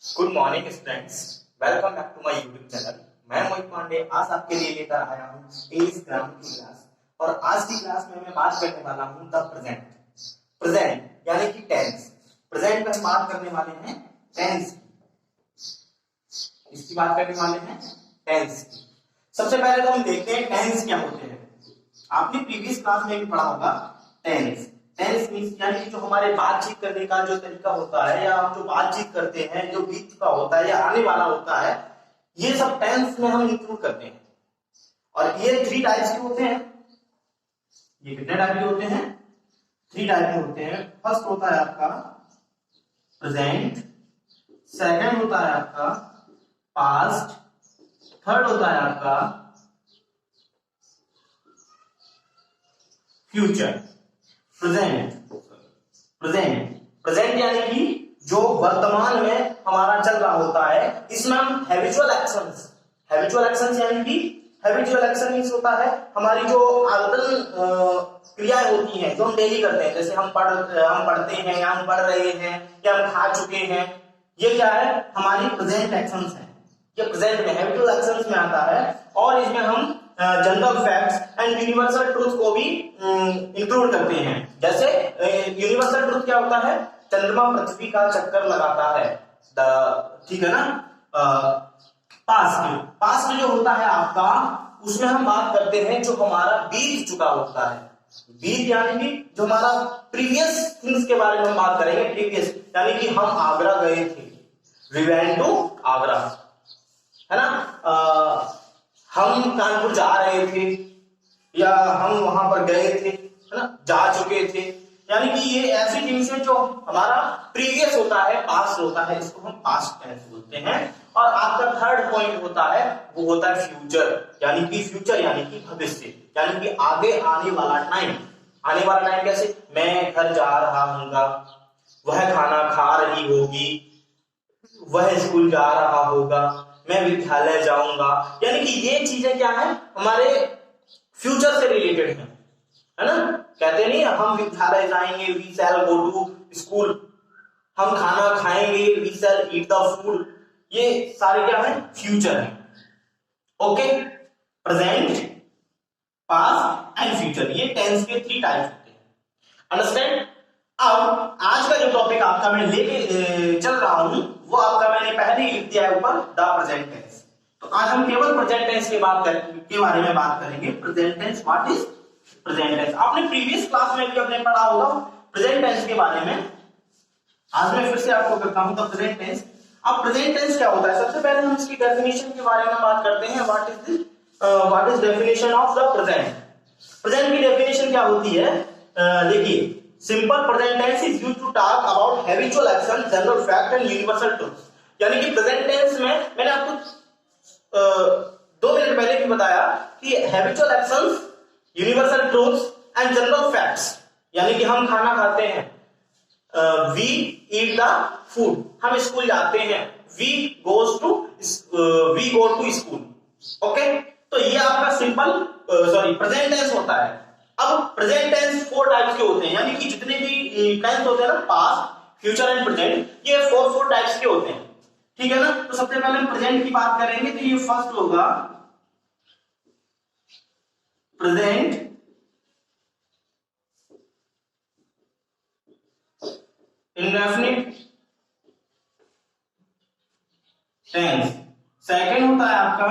Good morning students, welcome back to my YouTube channel. मैं मोहित पांडे आज आपके लिए लेकर आया हूँ इंग्लिश ग्रामर की क्लास। और आज की क्लास में मैं बात करने वाला हूँ द प्रेजेंट। प्रेजेंट यानी कि टेंस। प्रेजेंट में हम बात करने वाले हैं टेंस की। इसकी बात करने वाले हैं टेंस की। सबसे पहले तो हम देखते हैं टेंस क्या होते हैं। आपने प्रीवियस क्लास में भी पढ़ा होगा टेंस। टेंस मींस यानी कि जो हमारे बातचीत करने का जो तरीका होता है, या हम जो बातचीत करते हैं, जो बीत चुका होता है या आने वाला होता है, ये सब टेंस में हम इंक्लूड करते हैं। और ये थ्री टाइप्स के होते हैं। ये कितने टाइप के होते हैं? थ्री टाइप के होते हैं। फर्स्ट होता है आपका प्रेजेंट, सेकंड होता है आपका पास्ट, थर्ड होता है आपका फ्यूचर। प्रेजेंट यानी कि जो वर्तमान में हमारा चल रहा होता है, इसमें हम हैबिचुअल एक्शंस यानी कि हैबिचुअल एक्शन मींस होता है हमारी जो आदतन क्रियाएं होती हैं जो हम डेली करते हैं। जैसे हम पढ़ते हैं, या हम पढ़ रहे हैं, या हम खा चुके हैं। ये क्या है? हमारी प्रेजेंट एक्शंस है। ये प्रेजेंट में हैबिचुअल एक्शंस में आता है। और इसमें हम general facts and universal truth को भी इंक्लूड करते हैं। जैसे यूनिवर्सल ट्रूथ क्या होता है? चंद्रमा पृथ्वी का चक्कर लगाता है। ठीक है ना। पास्ट जो होता है आपका, उसमें हम बात करते हैं जो हमारा बीत चुका होता है। बीत यानी कि जो हमारा प्रीवियस थिंग्स के बारे में हम बात करेंगे। प्रीवियस यानी कि हम आगरा गए थे, वी वेंट टू आगरा, है ना। हम कानपुर जा रहे थे, या हम वहां पर गए थे, है ना, जा चुके थे। यानी कि ये ऐसी थिंग्स है जो हमारा प्रीवियस होता है, पास्ट होता है, इसको हम पास्ट टेंस बोलते हैं। और आपका थर्ड पॉइंट होता है, वो होता है फ्यूचर यानी कि भविष्य, यानी कि आगे आने वाला टाइम। आने वाला टाइम कैसे? मैं घर जा रहा हूँगा, वह खाना खा रही होगी, वह स्कूल जा रहा होगा, मैं विद्यालय जाऊंगा। यानी कि ये चीजें क्या है? हमारे फ्यूचर से रिलेटेड है ना। कहते नहीं हम विद्यालय जाएंगे, we shall go to school. हम खाना खाएंगे, we shall eat the food. ये सारे क्या है? फ्यूचर है। Okay, present, past and future, ये टेंस के थ्री टाइप्स होते हैं। अंडरस्टैंड? अब आज का जो टॉपिक आपका मैं लेके चल रहा हूं, वो आपका मैंने पहले ही लिख दिया है ऊपर, द प्रेजेंट टेंस। तो आज हम केवल प्रेजेंट टेंस के बारे में बात करेंगे। Present tense, what is present tense? आपने प्रीवियस क्लास में भी आपने पढ़ा होगा प्रेजेंट टेंस के बारे में। आज मैं फिर से आपको करता हूं द प्रेजेंट टेंस। अब प्रेजेंट टेंस क्या होता है? सबसे पहले हम इसकी डेफिनेशन के बारे में बात करते हैं। What is definition of the present? Present की डेफिनेशन क्या होती है? देखिए, simple present tense is used to talk about habitual action, general fact and universal truth. यानी कि प्रेजेंट टेंस में मैंने आपको 2 मिनट पहले भी बताया कि habitual actions, universal truths and general facts. यानी कि हम खाना खाते हैं, वी ईट द फूड, हम स्कूल जाते हैं, we go to school. Okay, तो ये आपका सिंपल प्रेजेंट टेंस होता है। अब प्रेजेंट टेंस 4 टाइप्स के होते हैं। यानी कि जितने भी टेंस होते हैं ना, पास्ट, फ्यूचर एंड प्रेजेंट, ये 4 टाइप्स के होते हैं। ठीक है ना। तो सबसे पहले हम प्रेजेंट की बात करेंगे, तो ये फर्स्ट होगा प्रेजेंट इंडेफिनिट टेंस। सेकंड होता है आपका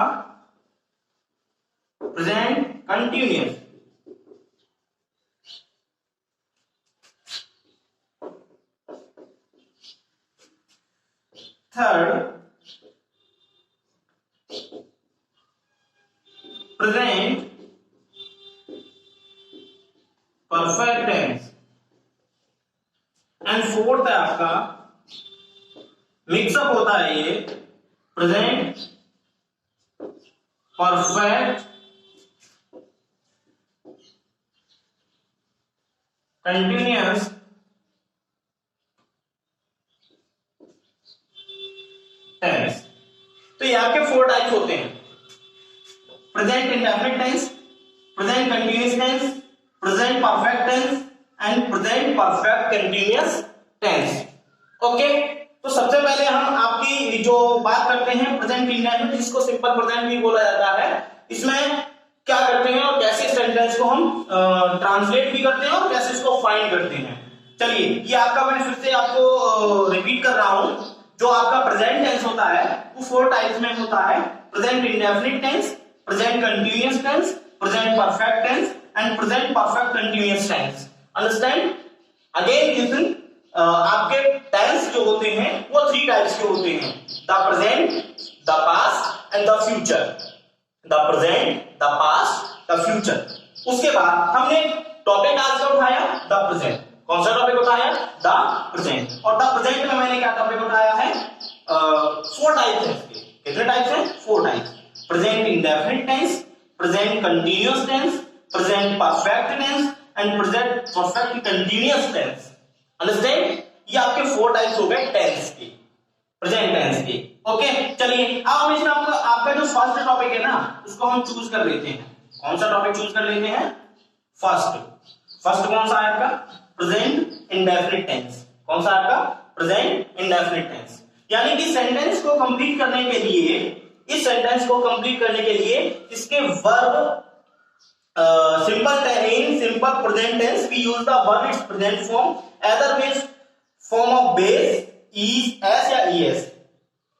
present continuous. Third present perfect tense. And fourth है आपका मिक्सअप होता है ये प्रेजेंट परफेक्ट कंटिन्यूअस टेंस। तो ये आपके 4 टाइप्स होते हैं। Present indefinite tense, present continuous tense, present perfect tense and present perfect continuous tense. Okay, तो सबसे पहले हम आपकी जो बात करते हैं प्रेजेंट इंडेफिनिट जिसको सिंपल प्रेजेंट भी बोला जाता है, इसमें क्या करते हैं और कैसे सेंटेंस को हम ट्रांसलेट भी करते हैं और कैसे इसको फाइंड करते हैं। चलिए ये आपका मैं फिर से आपको रिपीट कर रहा हूं। जो आपका प्रेजेंट टेंस होता है वो 4 टाइप्स में होता है, present indefinite tense, present continuous tense, present perfect tense and present perfect continuous tense. Understand? Again listen, आपके टेंस जो होते हैं वो 3 टाइप्स के होते हैं, the present, the past and the future. The present, the past, the future. उसके बाद हमने टॉपिक आज का उठाया द प्रेजेंट। कौन सा टॉपिक उठाया? The present. और द प्रेजेंट में मैंने क्या टॉपिक उठाया है? 4 टाइप्स हैं इसके। कितने टाइप्स हैं? 4 types. Present indefinite tense, present continuous tense, present perfect tense and present perfect continuous tense. Understand? ये आपके 4 टाइप्स हो गए टेंस के, प्रेजेंट टेंस के। ओके, चलिए अब हम इसमें आपका जो फर्स्ट टॉपिक है ना उसको हम चूज कर लेते हैं। कौन सा टॉपिक चूज कर लेते हैं? फर्स्ट कौन सा है आपका? Present indefinite tense. कौन सा आपका? Present indefinite tense. यानी कि सेंटेंस को कंप्लीट करने के लिए, इस सेंटेंस को कंप्लीट करने के लिए इसके verb simple present tense we use the verb its present form, either means form of base is, s या es।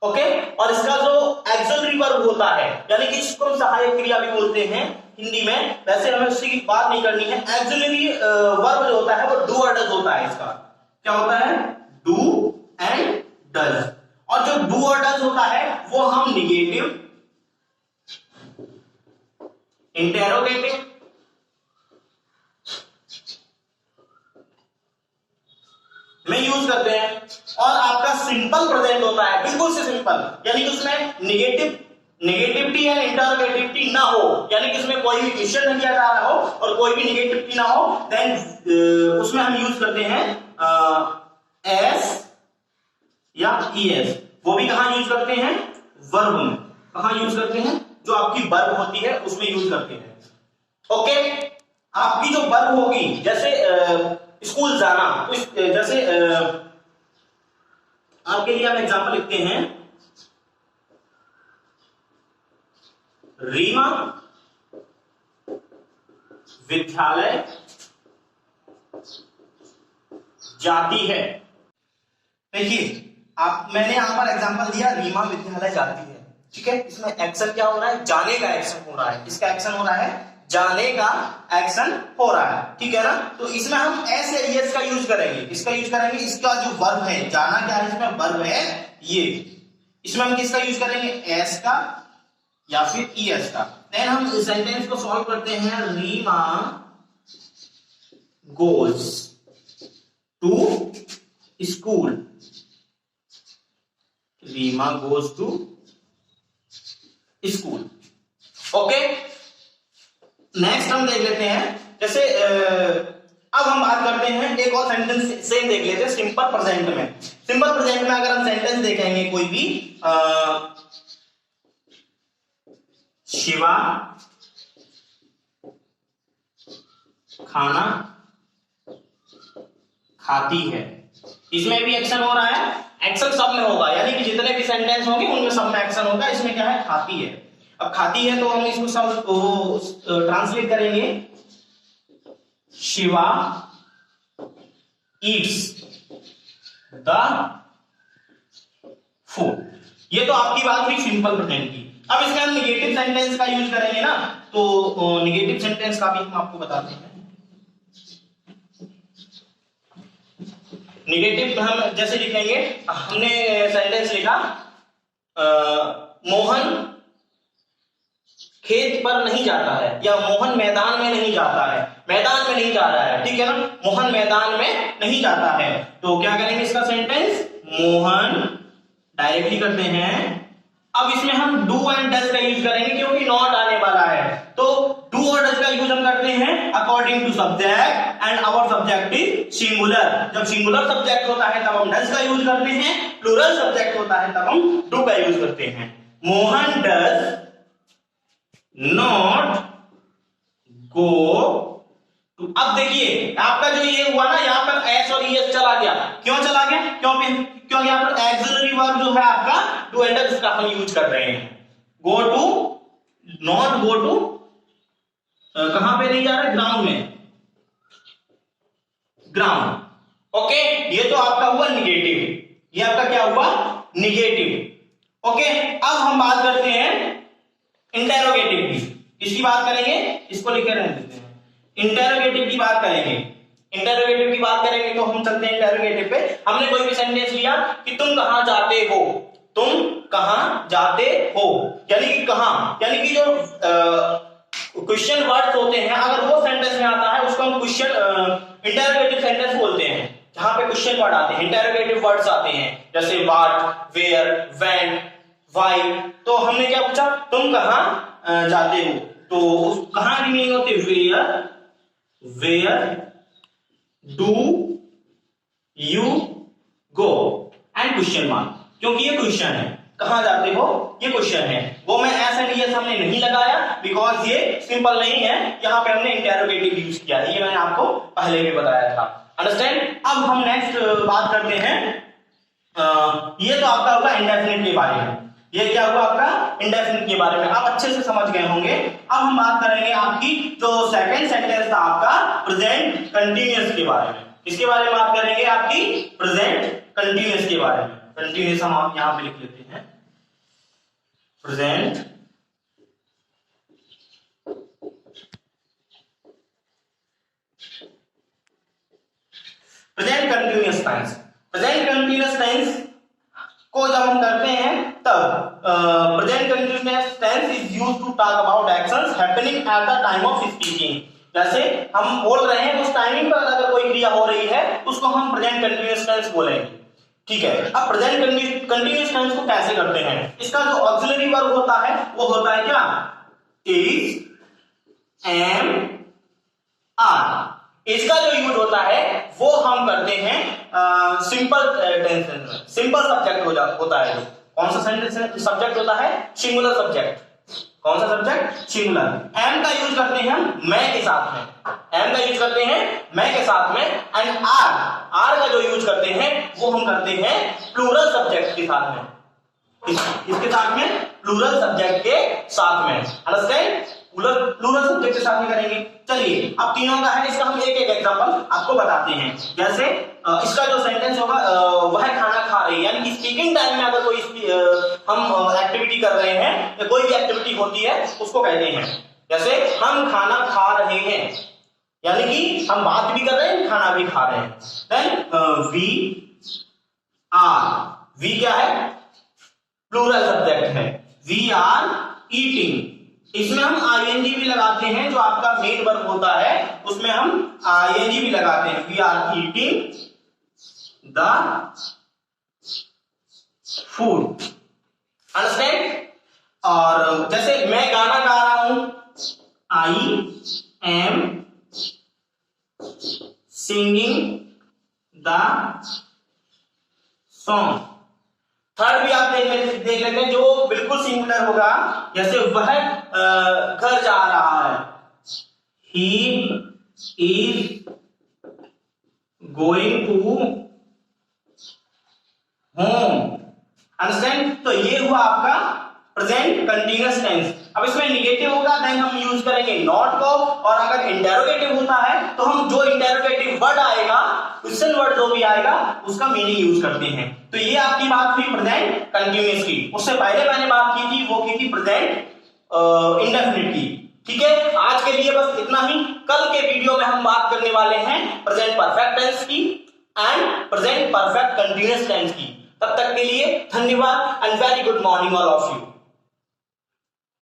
ओके, और इसका जो एक्सिलरी वर्ब होता है यानी कि इसको हम सहायक क्रिया भी बोलते हैं हिंदी में, वैसे हमें उसकी बात नहीं करनी है। एक्सिलरी वर्ब जो होता है वो डू और डज होता है। इसका क्या होता है? Do and does. और जो डू और डज होता है वो हम निगेटिव, इंटेरोगेटिव में यूज करते हैं। और आपका सिंपल प्रेजेंट होता है बिल्कुल से सिंपल, यानी कि उसमें निगेटिविटी एंड इंटरोगेटिविटी ना हो, यानी कि उसमें कोई भी क्वेश्चन नहीं दिया जा रहा हो और कोई भी निगेटिविटी ना हो, देन उसमें हम यूज करते हैं एस या ईएस। वो भी कहां यूज करते हैं? वर्ब में। कहां यूज करते हैं? जो आपकी वर्ब होती है उसमें यूज करते हैं। ओके, आपकी जो वर्ब होगी, जैसे स्कूल जाना, तो जैसे आपके लिए हम एग्जांपल लिखते हैं, रीमा विद्यालय जाती है। देखिए मैंने यहां पर एग्जांपल दिया, रीमा विद्यालय जाती है। ठीक है, इसमें एक्शन क्या हो रहा है? जाने का एक्शन हो रहा है। इसका एक्शन हो रहा है, जाने का एक्शन हो रहा है। ठीक है ना? तो इसमें हम एस या ईएस का यूज करेंगे। इसका यूज करेंगे, इसका जो वर्ब है, जाना क्या है? इसमें वर्ब है ये। इसमें हम किसका यूज करेंगे? एस का या फिर ईएस का। देन हम सेंटेंस को सॉल्व करते हैं। Reema goes to school. Reema goes to school. Okay, next हम देख लेते हैं, जैसे अब हम बात करते हैं एक और सेंटेंस सेम देख लेते हैं सिंपल प्रेजेंट में। सिंपल प्रेजेंट में अगर हम सेंटेंस देखेंगे कोई भी, शिवा खाना खाती है, इसमें भी एक्शन हो रहा है। एक्शन सब में होगा, यानी कि जितने भी सेंटेंस होंगे उनमें सब में एक्शन होगा। इसमें क्या है? खाती है। अब खाती है तो हम इसको सब ट्रांसलेट करेंगे, शिवा ईट्स द फूड। ये तो आपकी बात हुई सिंपल प्रेजेंट की। अब इसमें हम निगेटिव सेंटेंस का यूज करेंगे ना, तो निगेटिव सेंटेंस का भी हम आपको बताते हैं। निगेटिव हम जैसे लिखेंगे, हमने सेंटेंस लिखा, मोहन खेत पर नहीं जाता है, या मोहन मैदान में नहीं जाता है। मैदान में नहीं जा रहा है, ठीक है ना? मोहन मैदान में नहीं जाता है। तो क्या करेंगे इसका सेंटेंस? मोहन डायरेक्टली करते हैं। अब इसमें हम डू एंड डज का यूज करेंगे क्योंकि नॉट आने वाला है। तो डू और डज का यूज हम करते हैं according to subject and our subject is singular. जब सिंगुलर सब्जेक्ट होता है तब हम डज का यूज करते हैं, प्लूरल सब्जेक्ट होता है तब हम डू का यूज करते हैं। मोहन डज नॉट go अब देखिए आपका जो ये हुआ ना, यहाँ पर एस और ईएस चला गया। क्यों चला गया? क्योंकि यहाँ पर एक्सिलरी वर्ब जो है आपका टू एंडर, इसका हम यूज कर रहे हैं। Go to, not go to, कहां पे नहीं जा रहे? ग्राउंड में, ग्राउंड। ओके, ये तो आपका हुआ निगेटिव, ये आपका क्या हुआ? निगेटिव। ओके, अब हम बात करते हैं इंटेरोगेटिव की। किसकी बात करेंगे? इसको लिखे रहने देते हैं। इंटेरोगेटिव की बात करेंगे। इंटेरोगेटिव की बात करेंगे तो हम चलते हैं इंटेरोगेटिव पे। हमने कोई भी सेंटेंस लिया कि तुम कहां जाते हो, तुम कहां जाते हो, यानी कि कहां, यानी कि जो क्वेश्चन वर्ड्स होते हैं, अगर वो सेंटेंस में आता है उसको हम क्वेश्चन इंटेरोगेटिव सेंटेंस बोलते हैं, जहां पे क्वेश्चन वर्ड आते हैं, इंटेरोगेटिव वर्ड्स आते हैं, जैसे व्हाट, वेयर, व्हेन, व्हाई। तो हमने क्या पूछा? तुम कहां जाते हो, तो कहां की मीनिंग होती है where do you go and question mark, क्योंकि ये क्वेश्चन है, कहां जाते हो ये क्वेश्चन है। वो मैं एस एंड ईएस हमने नहीं लगाया बिकॉज ये सिंपल नहीं है, यहां पे हमने इंटेरोगेटिव यूज किया है, ये मैंने आपको पहले भी बताया था। अंडरस्टैंड? अब हम नेक्स्ट बात करते हैं, ये तो आपका होगा इंडेफिनिट के बारे में। ये क्या हुआ आपका? इंडेफिनिट के बारे में आप अच्छे से समझ गए होंगे। अब हम बात करेंगे आपकी जो सेकंड सेंटेंस था आपका प्रेजेंट कंटीन्यूअस के बारे में। इसके बारे में बात करेंगे आपकी प्रेजेंट कंटीन्यूअस के बारे में। कंटीन्यूअस हम आप यहां पे लिख लेते हैं, present continuous tense. Present continuous tense को जब हम करते हैं तब present continuous tense is used to talk about actions happening at the time of speaking. जैसे हम बोल रहे हैं उस टाइमिंग पर अगर कोई क्रिया हो रही है उसको हम प्रेजेंट कंटीन्यूअस टेंस बोलेंगे। ठीक है, अब प्रेजेंट कंटीन्यूअस टेंस को कैसे करते हैं? इसका जो ऑक्सिलरी वर्ब होता है वो होता है क्या? Is, am, are. इसका जो यूज होता है वो हम करते हैं सिंपल टेंस में। सिंपल सब्जेक्ट होता है। कौन सा सब्जेक्ट होता है? Singular subject. कौन सा सब्जेक्ट? सिंगुलर। एम का यूज करते हैं हम मैं के साथ में। एम का यूज करते हैं मैं के साथ में। एंड आर का जो यूज करते हैं वो हम करते हैं प्लूरल सब्जेक्ट के साथ में। इसके साथ में प्लूरल सब्जेक्ट के साथ में। अंडरस्टैंड? प्लूरल सब्जेक्ट के साथ में करेंगे। चलिए अब तीनों का है, इसका हम एक एक एग्जांपल आपको बताते हैं। जैसे इसका जो सेंटेंस होगा वह खाना खा रही है, यानी स्पीकिंग टाइम में अगर कोई हम एक्टिविटी कर रहे हैं या कोई भी एक्टिविटी होती है उसको कहते हैं। जैसे हम खाना खा रहे हैं, यानी कि हम बात भी कर रहे हैं, खाना भी खा रहे हैं। देन वी आर, वी क्या है? प्लूरल सब्जेक्ट है। We are eating. इसमें हम आईएनजी भी लगाते हैं, जो आपका मेन वर्ब होता है उसमें हम आईएनजी भी लगाते हैं। We are eating the food. Understand? और जैसे मैं गाना गा रहा हूं, I am singing the song. Third भी आप देख लेते हैं जो बिल्कुल सिंगुलर होगा। जैसे वह घर जा रहा है, he is going to home. Understand? तो ये हुआ आपका प्रेजेंट कंटीन्यूअस टेंस। अब इसमें निगेटिव होगा देन हम यूज करेंगे नॉट को, और अगर इंटेरोगेटिव होता है तो हम जो इंटेरोगेटिव वर्ड आएगा, क्वेश्चन वर्ड जो भी आएगा उसका मीनिंग यूज करते हैं। तो ये आपकी बात हुई प्रेजेंट कंटीन्यूअस की। उससे पहले मैंने बात की थी, वो की थी प्रेजेंट इंडेफिनिट की। ठीक है, आज के लिए बस इतना ही। कल के वीडियो में हम बात करने वाले हैं प्रेजेंट परफेक्ट टेंस की and present perfect continuous tense की। तब तक के लिए धन्यवाद and very good morning all of you.